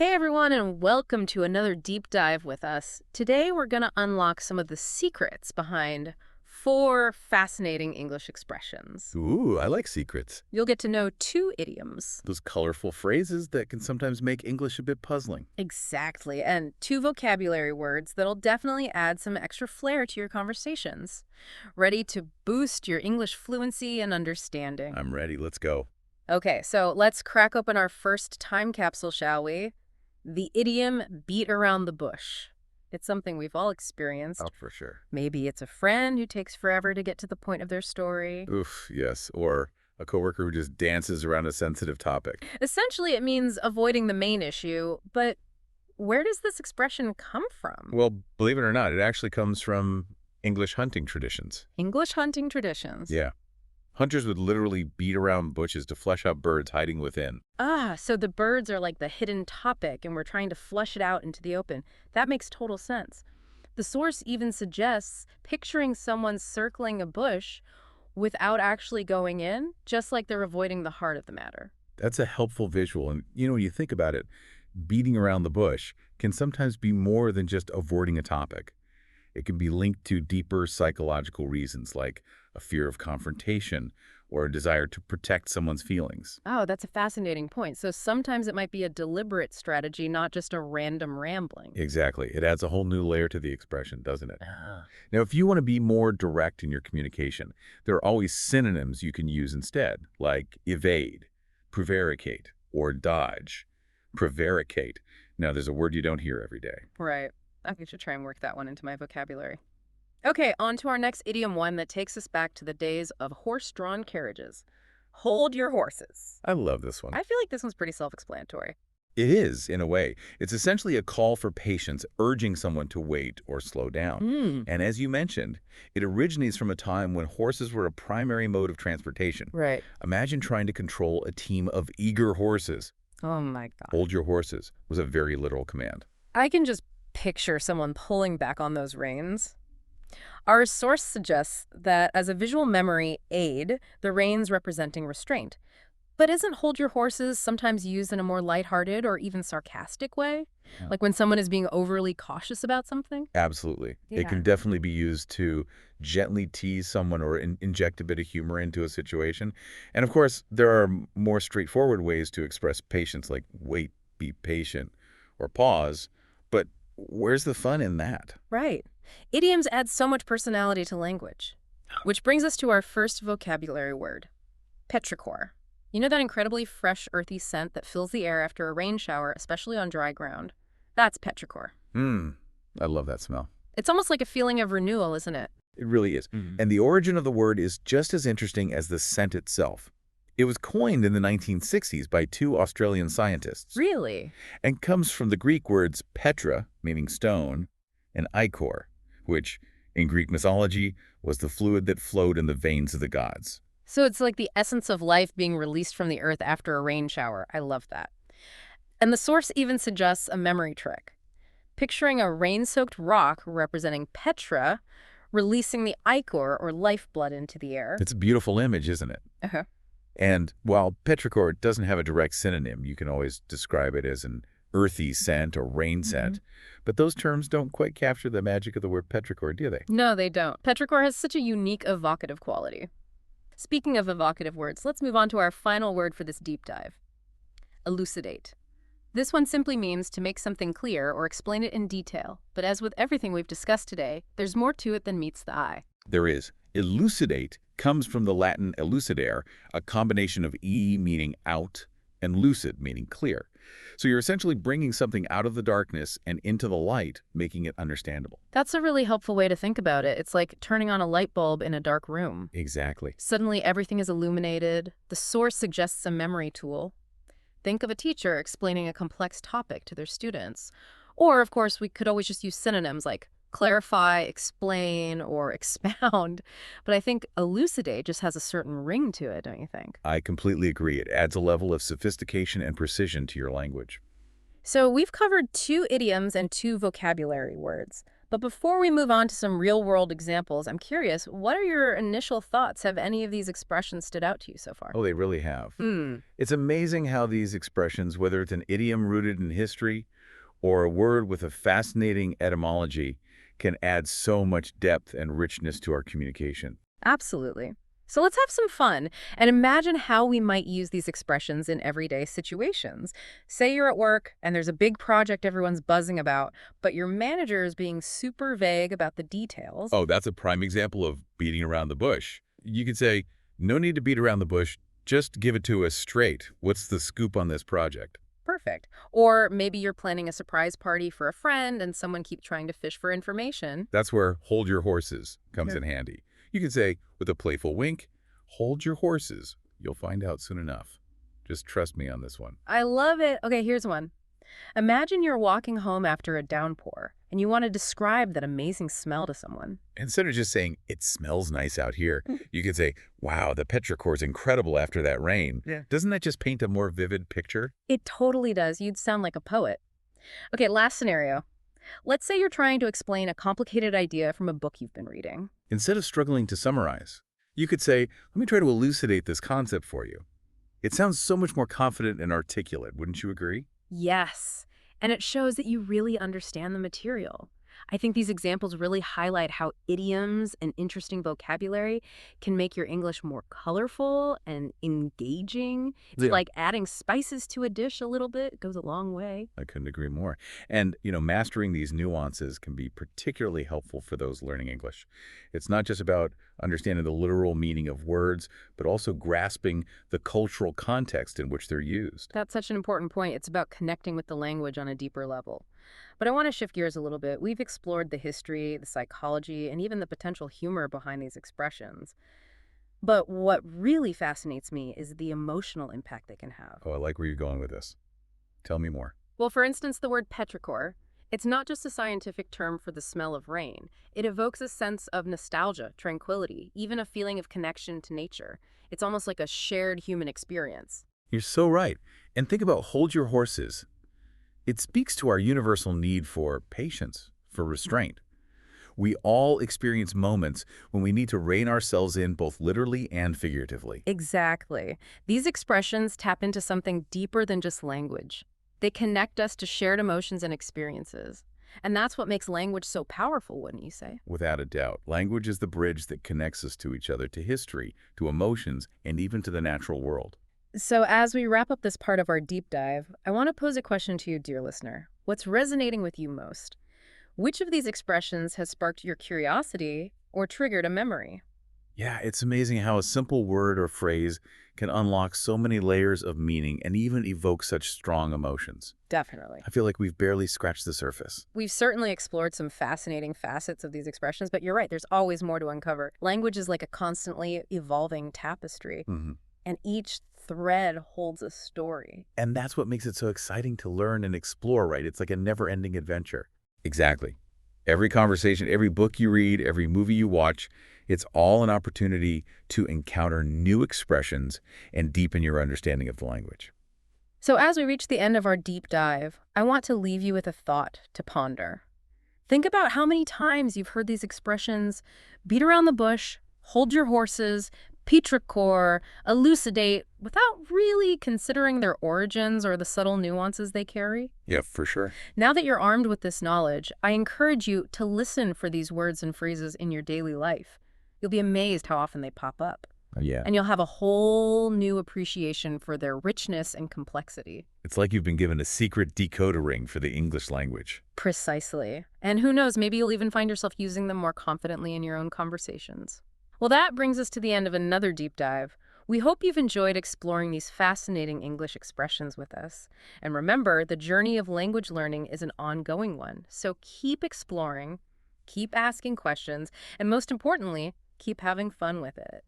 Hey everyone, and welcome to another deep dive with us. Today we're going to unlock some of the secrets behind 4 fascinating English expressions. Ooh, I like secrets. You'll get to know 2 idioms. Those colorful phrases that can sometimes make English a bit puzzling. Exactly, and 2 vocabulary words that'll definitely add some extra flair to your conversations. Ready to boost your English fluency and understanding. I'm ready. Let's go. Okay, so let's crack open our first time capsule, shall we? The idiom beat around the bush. It's something we've all experienced. Oh, for sure. Maybe it's a friend who takes forever to get to the point of their story. Oof, yes. Or a coworker who just dances around a sensitive topic. Essentially, it means avoiding the main issue, but where does this expression come from? Well, believe it or not, it actually comes from English hunting traditions. English hunting traditions. Yeah. Hunters would literally beat around bushes to flesh out birds hiding within. Ah, so the birds are like the hidden topic, and we're trying to flush it out into the open. That makes total sense. The source even suggests picturing someone circling a bush without actually going in, just like they're avoiding the heart of the matter. That's a helpful visual. And, when you think about it, beating around the bush can sometimes be more than just avoiding a topic. It can be linked to deeper psychological reasons like a fear of confrontation or a desire to protect someone's feelings. Oh, that's a fascinating point. So sometimes it might be a deliberate strategy, not just a random rambling. Exactly. It adds a whole new layer to the expression, doesn't it? Ah. Now, if you want to be more direct in your communication, there are always synonyms you can use instead, like evade, prevaricate, or dodge. Prevaricate. Now, there's a word you don't hear every day. Right. I should try and work that one into my vocabulary. Okay, on to our next idiom one that takes us back to the days of horse-drawn carriages. Hold your horses. I love this one. I feel like this one's pretty self-explanatory. It is, in a way. It's essentially a call for patience, urging someone to wait or slow down. Hmm. And as you mentioned, it originates from a time when horses were a primary mode of transportation. Right. Imagine trying to control a team of eager horses. Oh my God. Hold your horses was a very literal command. I can just picture someone pulling back on those reins. Our source suggests that as a visual memory aid, the reins representing restraint. But isn't hold your horses sometimes used in a more lighthearted or even sarcastic way? Yeah. Like when someone is being overly cautious about something? Absolutely. Yeah. It can definitely be used to gently tease someone or inject a bit of humor into a situation. And of course, there are more straightforward ways to express patience, like wait, be patient, or pause. But where's the fun in that? Right. Idioms add so much personality to language. Which brings us to our first vocabulary word, petrichor. You know that incredibly fresh, earthy scent that fills the air after a rain shower, especially on dry ground? That's petrichor. I love that smell. It's almost like a feeling of renewal, isn't it? It really is. And the origin of the word is just as interesting as the scent itself. It was coined in the 1960s by 2 Australian scientists Really? and comes from the Greek words petra, meaning stone, and ichor, which, in Greek mythology, was the fluid that flowed in the veins of the gods. So it's like the essence of life being released from the earth after a rain shower. I love that. And the source even suggests a memory trick. Picturing a rain-soaked rock representing Petra, releasing the ichor or lifeblood into the air. It's a beautiful image, isn't it? Uh-huh. And while petrichor doesn't have a direct synonym, you can always describe it as an earthy scent or rain scent. But those terms don't quite capture the magic of the word petrichor, do they? No, they don't. Petrichor has such a unique evocative quality. Speaking of evocative words, let's move on to our final word for this deep dive. Elucidate. This one simply means to make something clear or explain it in detail. But as with everything we've discussed today, there's more to it than meets the eye. There is. Elucidate comes from the Latin elucidare, a combination of e meaning out and lucid meaning clear. So you're essentially bringing something out of the darkness and into the light, making it understandable. That's a really helpful way to think about it. It's like turning on a light bulb in a dark room. Exactly. Suddenly everything is illuminated. The source suggests a memory tool. Think of a teacher explaining a complex topic to their students. Or, of course, we could always just use synonyms like clarify, explain, or expound. But I think elucidate just has a certain ring to it, don't you think? I completely agree. It adds a level of sophistication and precision to your language. So we've covered 2 idioms and 2 vocabulary words. But before we move on to some real-world examples, I'm curious, what are your initial thoughts? Have any of these expressions stood out to you so far? Oh, they really have. Hmm. It's amazing how these expressions, whether it's an idiom rooted in history or a word with a fascinating etymology, can add so much depth and richness to our communication. Absolutely. So let's have some fun and imagine how we might use these expressions in everyday situations. Say you're at work and there's a big project everyone's buzzing about, but your manager is being super vague about the details. Oh, that's a prime example of beating around the bush. You could say, no need to beat around the bush, just give it to us straight. What's the scoop on this project? Perfect. Or maybe you're planning a surprise party for a friend and someone keeps trying to fish for information. That's where hold your horses comes Sure. in handy. You can say, with a playful wink, hold your horses. You'll find out soon enough. Just trust me on this one. I love it. Okay, here's one. Imagine you're walking home after a downpour and you want to describe that amazing smell to someone. Instead of just saying, it smells nice out here, Mm. you could say, wow, the Petrichor is incredible after that rain. Yeah. Doesn't that just paint a more vivid picture? It totally does. You'd sound like a poet. Okay, last scenario. Let's say you're trying to explain a complicated idea from a book you've been reading. Instead of struggling to summarize, you could say, let me try to elucidate this concept for you. It sounds so much more confident and articulate, wouldn't you agree? Yes, and it shows that you really understand the material. I think these examples really highlight how idioms and interesting vocabulary can make your English more colorful and engaging. It's Yeah. like adding spices to a dish a little bit. It goes a long way. I couldn't agree more. And, mastering these nuances can be particularly helpful for those learning English. It's not just about understanding the literal meaning of words, but also grasping the cultural context in which they're used. That's such an important point. It's about connecting with the language on a deeper level. But I want to shift gears a little bit. We've explored the history, the psychology, and even the potential humor behind these expressions. But what really fascinates me is the emotional impact they can have. Oh, I like where you're going with this. Tell me more. Well, for instance, the word petrichor, it's not just a scientific term for the smell of rain. It evokes a sense of nostalgia, tranquility, even a feeling of connection to nature. It's almost like a shared human experience. You're so right. And think about hold your horses. It speaks to our universal need for patience, for restraint. We all experience moments when we need to rein ourselves in both literally and figuratively. Exactly. These expressions tap into something deeper than just language. They connect us to shared emotions and experiences. And that's what makes language so powerful, wouldn't you say? Without a doubt, language is the bridge that connects us to each other, to history, to emotions, and even to the natural world. So as we wrap up this part of our deep dive, I want to pose a question to you, dear listener. What's resonating with you most? Which of these expressions has sparked your curiosity or triggered a memory? Yeah, it's amazing how a simple word or phrase can unlock so many layers of meaning and even evoke such strong emotions. Definitely. I feel like we've barely scratched the surface. We've certainly explored some fascinating facets of these expressions, but you're right, there's always more to uncover. Language is like a constantly evolving tapestry, Mhm. and each thread holds a story. And that's what makes it so exciting to learn and explore, right? It's like a never-ending adventure. Exactly. Every conversation, every book you read, every movie you watch, it's all an opportunity to encounter new expressions and deepen your understanding of the language. So as we reach the end of our deep dive, I want to leave you with a thought to ponder. Think about how many times you've heard these expressions: beat around the bush, hold your horses, petrichor, elucidate, without really considering their origins or the subtle nuances they carry. Yeah, for sure. Now that you're armed with this knowledge, I encourage you to listen for these words and phrases in your daily life. You'll be amazed how often they pop up, Yeah. and you'll have a whole new appreciation for their richness and complexity. It's like you've been given a secret decoder ring for the English language. Precisely. And who knows, maybe you'll even find yourself using them more confidently in your own conversations. Well, that brings us to the end of another deep dive. We hope you've enjoyed exploring these fascinating English expressions with us. And remember, the journey of language learning is an ongoing one. So keep exploring, keep asking questions, and most importantly, keep having fun with it.